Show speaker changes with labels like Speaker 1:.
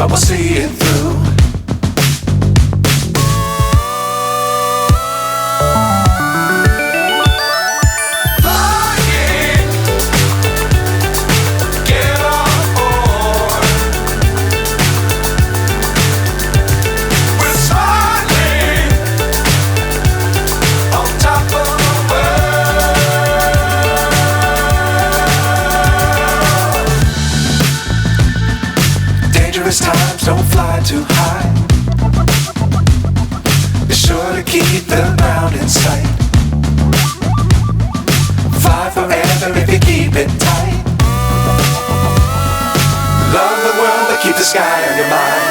Speaker 1: but we'll see it through. Times don't fly too high. Be sure to keep the ground in sight. Fly forever if you keep it tight. Love the world but keep the sky on your mind.